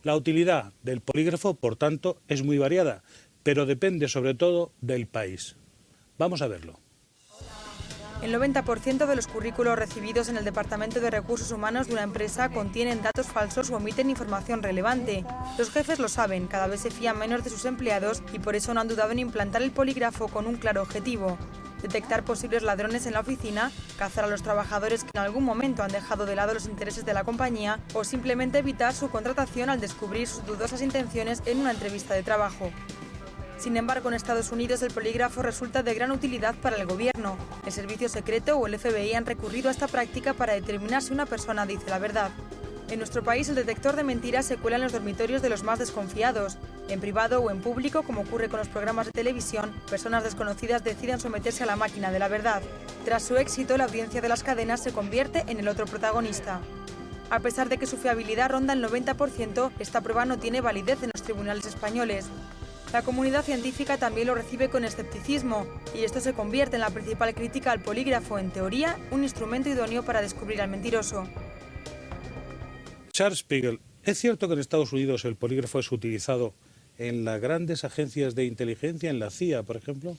La utilidad del polígrafo, por tanto, es muy variada, pero depende sobre todo del país. Vamos a verlo. El 90% de los currículos recibidos en el Departamento de Recursos Humanos de una empresa contienen datos falsos o omiten información relevante. Los jefes lo saben, cada vez se fían menos de sus empleados y por eso no han dudado en implantar el polígrafo con un claro objetivo: detectar posibles ladrones en la oficina, cazar a los trabajadores que en algún momento han dejado de lado los intereses de la compañía o simplemente evitar su contratación al descubrir sus dudosas intenciones en una entrevista de trabajo. Sin embargo, en Estados Unidos el polígrafo resulta de gran utilidad para el gobierno. El Servicio Secreto o el FBI han recurrido a esta práctica para determinar si una persona dice la verdad. En nuestro país el detector de mentiras se cuela en los dormitorios de los más desconfiados. En privado o en público, como ocurre con los programas de televisión, personas desconocidas deciden someterse a la máquina de la verdad. Tras su éxito, la audiencia de las cadenas se convierte en el otro protagonista. A pesar de que su fiabilidad ronda el 90%, esta prueba no tiene validez en los tribunales españoles. La comunidad científica también lo recibe con escepticismo, y esto se convierte en la principal crítica al polígrafo, en teoría, un instrumento idóneo para descubrir al mentiroso. Charles Spiegel, ¿es cierto que en Estados Unidos el polígrafo es utilizado en las grandes agencias de inteligencia, en la CIA, por ejemplo?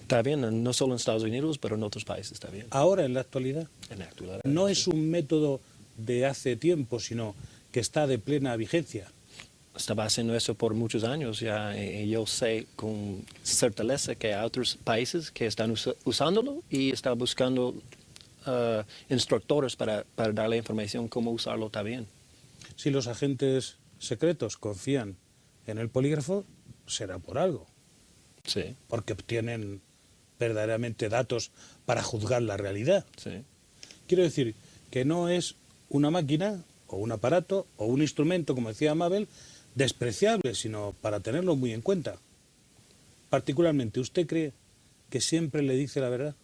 Está bien, no solo en Estados Unidos, pero en otros países está bien. Ahora, en la actualidad. En la actualidad. No sí. es un método de hace tiempo, sino que está de plena vigencia. Estaba haciendo eso por muchos años ya, y yo sé con certeza que hay otros países que están usándolo y están buscando instructores para darle información cómo usarlo también. Si los agentes secretos confían en el polígrafo, será por algo. Sí. Porque obtienen verdaderamente datos para juzgar la realidad. Sí. Quiero decir que no es una máquina o un aparato o un instrumento, como decía Mabel, despreciable, sino para tenerlo muy en cuenta. Particularmente, ¿usted cree que siempre le dice la verdad?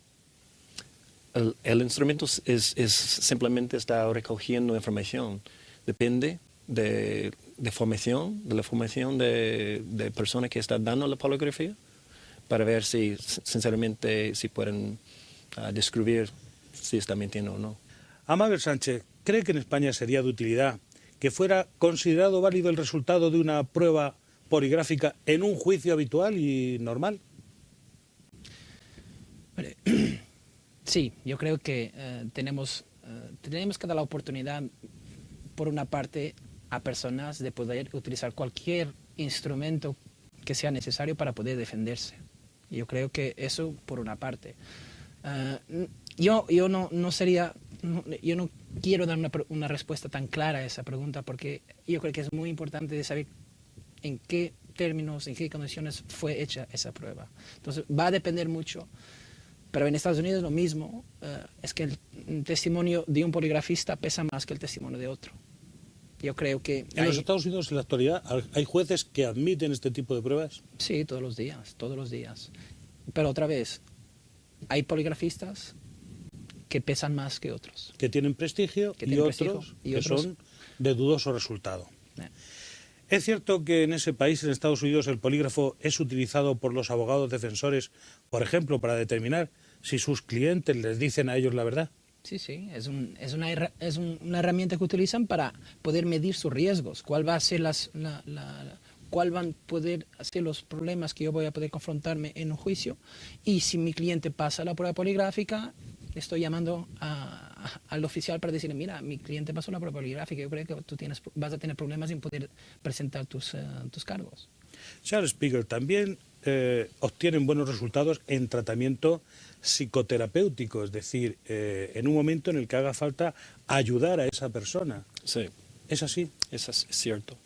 El instrumento simplemente está recogiendo información. Depende de la formación de personas que están dando la poligrafía para ver si, sinceramente, si pueden descubrir si está mintiendo o no. Mabel Sánchez, ¿cree que en España sería de utilidad que fuera considerado válido el resultado de una prueba poligráfica en un juicio habitual y normal? Sí, yo creo que tenemos que dar la oportunidad, por una parte, a personas de poder utilizar cualquier instrumento que sea necesario para poder defenderse. Yo creo que eso por una parte. Yo no quiero dar una respuesta tan clara a esa pregunta, porque yo creo que es muy importante de saber en qué términos, en qué condiciones fue hecha esa prueba. Entonces va a depender mucho. Pero en Estados Unidos lo mismo, es que el testimonio de un poligrafista pesa más que el testimonio de otro. Yo creo que... ¿En los Estados Unidos en la actualidad hay jueces que admiten este tipo de pruebas? Sí, todos los días. Pero otra vez, hay poligrafistas que pesan más que otros. Que tienen prestigio, y otros que son de dudoso resultado. ¿Es cierto que en ese país, en Estados Unidos, el polígrafo es utilizado por los abogados defensores, por ejemplo, para determinar si sus clientes les dicen a ellos la verdad? Sí, es una herramienta que utilizan para poder medir sus riesgos. ¿Cuál va a ser cuál van a poder ser los problemas que yo voy a poder confrontarme en un juicio? Y si mi cliente pasa la prueba poligráfica, estoy llamando al oficial para decirle: mira, mi cliente pasó la prueba poligráfica, yo creo que tú vas a tener problemas en poder presentar tus cargos. Charles Spiegel, también obtienen buenos resultados en tratamiento psicoterapéutico, es decir, en un momento en el que haga falta ayudar a esa persona. Sí. ¿Es así? Es cierto.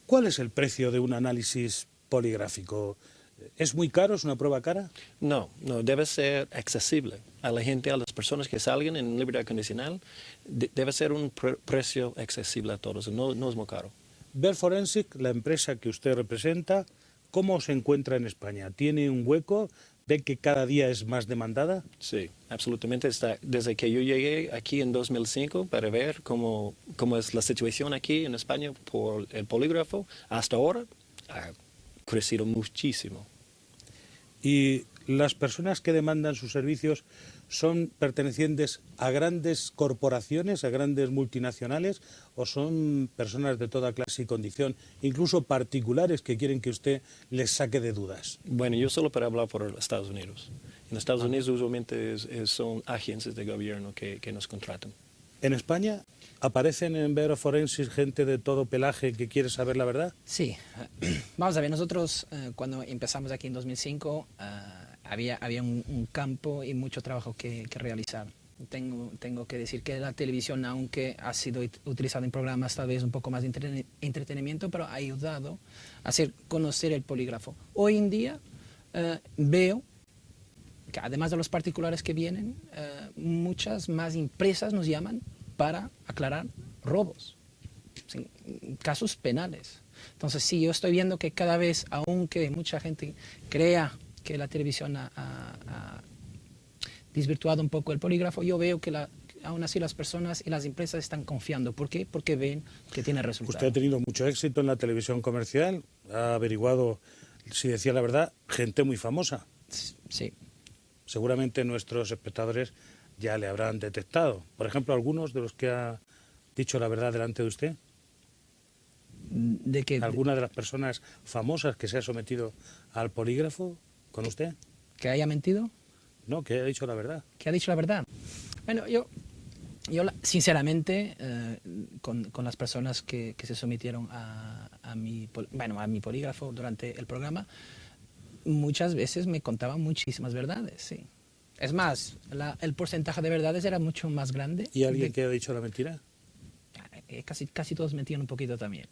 ¿Cuál es el precio de un análisis poligráfico? ¿Es muy caro? ¿Es una prueba cara? No, debe ser accesible a la gente, a las personas que salgan en libertad condicional. Debe ser un precio accesible a todos, no es muy caro. Ver Forensic, la empresa que usted representa, ¿cómo se encuentra en España? ¿Tiene un hueco? ¿Ve que cada día es más demandada? Sí, absolutamente. Desde que yo llegué aquí en 2005 para ver cómo es la situación aquí en España por el polígrafo, hasta ahora ha crecido muchísimo. Y ¿Las personas que demandan sus servicios son pertenecientes a grandes corporaciones, a grandes multinacionales, o son personas de toda clase y condición, incluso particulares que quieren que usted les saque de dudas? Bueno, yo solo para hablar por Estados Unidos. En Estados Unidos usualmente son agencias de gobierno que nos contratan. ¿En España aparecen en Bureau of Forensics gente de todo pelaje que quiere saber la verdad? Sí. Vamos a ver, nosotros cuando empezamos aquí en 2005 había un campo y mucho trabajo que realizar. Tengo que decir que la televisión, aunque ha sido utilizada en programas tal vez un poco más de entretenimiento, pero ha ayudado a hacer conocer el polígrafo. Hoy en día veo que además de los particulares que vienen, muchas más empresas nos llaman para aclarar robos, casos penales. Entonces sí, yo estoy viendo que cada vez, aunque mucha gente crea que la televisión ha desvirtuado un poco el polígrafo, yo veo que aún así las personas y las empresas están confiando. ¿Por qué? Porque ven que tiene resultados. Usted ha tenido mucho éxito en la televisión comercial, ha averiguado, si decía la verdad, gente muy famosa. Sí. Seguramente nuestros espectadores ya le habrán detectado. Por ejemplo, algunos de los que ha dicho la verdad delante de usted. ¿De qué? ¿Alguna de las personas famosas que se ha sometido al polígrafo con usted? ¿Que haya mentido? No, que haya dicho la verdad. ¿Que ha dicho la verdad? Bueno, yo sinceramente, con las personas que se sometieron a mi polígrafo durante el programa, muchas veces me contaban muchísimas verdades, sí. Es más, el porcentaje de verdades era mucho más grande. ¿Y alguien que ha dicho la mentira? Casi todos mentían un poquito también.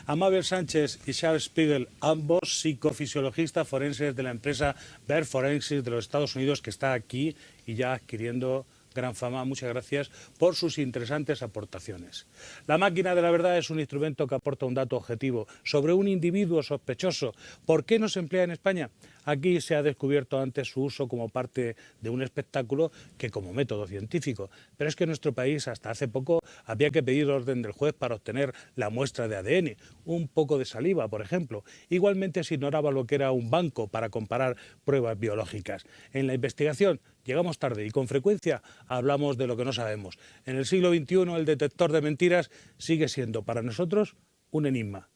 Amabel Sánchez y Charles Spiegel, ambos psicofisiologistas forenses de la empresa Bear Forensics de los Estados Unidos, que está aquí y ya adquiriendo gran fama. Muchas gracias por sus interesantes aportaciones. La máquina de la verdad es un instrumento que aporta un dato objetivo sobre un individuo sospechoso. ¿Por qué no se emplea en España? Aquí se ha descubierto antes su uso como parte de un espectáculo que como método científico. Pero es que en nuestro país hasta hace poco había que pedir orden del juez para obtener la muestra de ADN, un poco de saliva, por ejemplo. Igualmente se ignoraba lo que era un banco para comparar pruebas biológicas. En la investigación llegamos tarde y con frecuencia hablamos de lo que no sabemos. En el siglo XXI el detector de mentiras sigue siendo para nosotros un enigma.